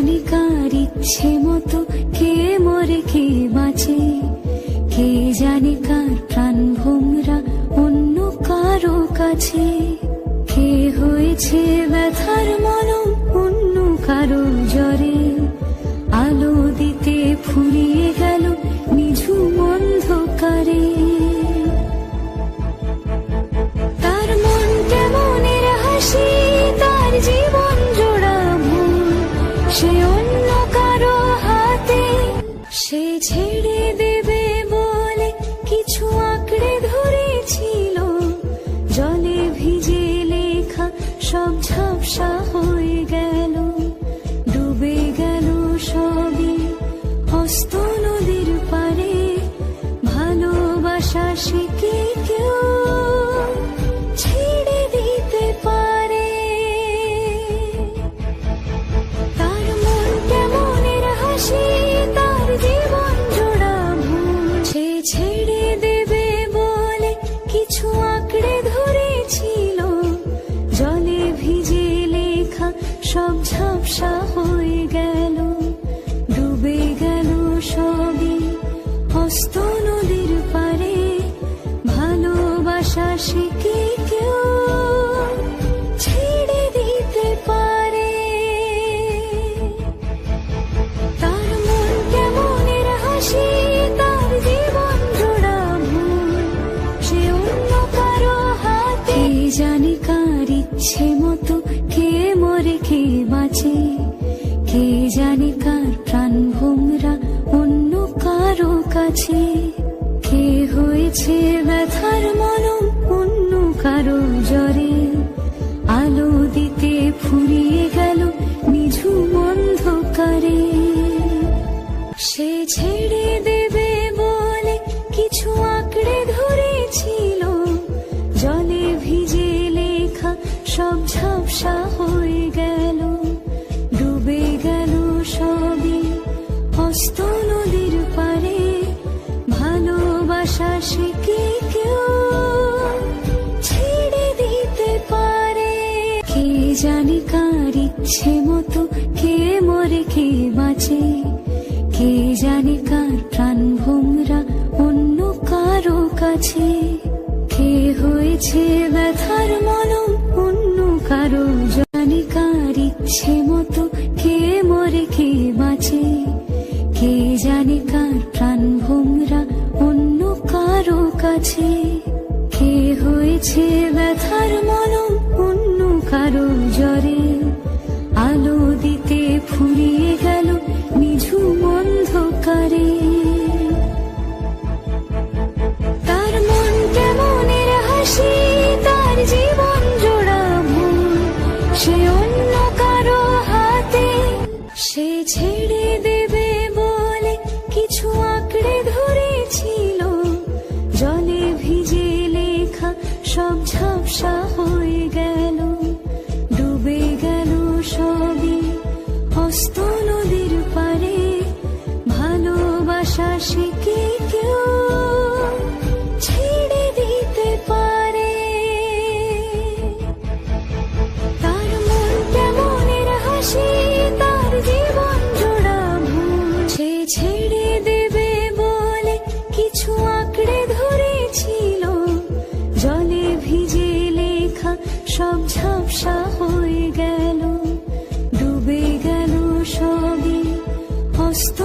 জানে কার ইচ্ছে মতো কে মরে কে বাঁচে, কে জানে কার প্রাণ ভোমরা অন্য কারো কাছে, কে হয়েছে ব্যথার মলম অন্য কারো জ্বরে, আলো দিতে ফুরিয়ে গেল নিঝুম অন্ধকারে। তার মন কেমনের হাসি, তার জীবন জোড়া ভুল, সে অন্য কারো হাতে, সে ছেড়ে দেবে বলে কিছু আঁকড়ে ধরেছিল, জলে ভিজে লেখা সব ঝাপসা হয়ে গেল, ডুবে গেল সবই হস্ত নদীর পারে, ভালোবাসা শিখে কেউ ছেড়ে দিতে পারে। তার মন কেমনের হাসি, তার জীবন জোড়া ভুল, সে ছেড়ে দেবে বলে কিছু আঁকড়ে ধরেছিল, জলে ভিজে লেখা সব ঝাপসা হয়ে গেল, ডুবে গেল সবই হস্ত নদীর পারে, ভালোবাসা শিখে কেউ ছেড়ে দিতে পারে। তার মন কেমনের হাসি, তার জীবন জোড়া ভুল, সে অন্য কারো হাতে, জানে কার ইচ্ছে মতো কে মরে কে বাঁচে, কে জানে কার প্রাণ ভোমরা অন্য কারো কাছে, কে হয়েছে ব্যথার মলম অন্য কারো জ্বরে, আলো দিতে ফুরিয়ে গেল নিঝুম অন্ধকারে। সে ছেড়ে দেবে বলে কিছু আঁকড়ে ধরেছিল, জলে ভিজে লেখা সব ঝাপসা হয়ে গেল, ডুবে গেল সবই হস্ত নদীর পারে, ভালোবাসা শিখে কেউ ছেড়ে দিতে পারে। কে জানে কার ইচ্ছে মতো কে মরে কে বাঁচে, কে জানে কার প্রাণ ভোমরা অন্য কারো কাছে, কে হয়েছে ব্যথার মলম অন্য কারো, জানে কার ইচ্ছে মতো কে মরে কে বাঁচে, কে জানে কার প্রাণ ভোমরা অন্য কারো কাছে, কে হয়েছে ব্যথার মলম অন্য কারো জ্বরে, আলো দিতে ফুরিয়ে গেল নিঝুম অন্ধকারে। তার মন কেমনের হাসি, তার জীবন জোড়া ভুল, সে অন্য কারো হাতে, সে ছেড়ে দেবে বলে কিছু আঁকড়ে ধরেছিল, জলে ভিজে লেখা সব ঝাপসা হয়ে গেল, ডুবে গেল সবই হস্ত নদীর পারে, ভালোবাসা শিখে কেউ ছেড়ে দিতে পারে। তার মন কেমনের হাসি, তার জীবন জোড়া ভুল, সে ছেড়ে দেবে বলে কিছু আঁকড়ে ধরেছিল, জলে ভিজে লেখা সব ঝাপসা হয়ে গেল, ডুবে গেল সবই হস্ত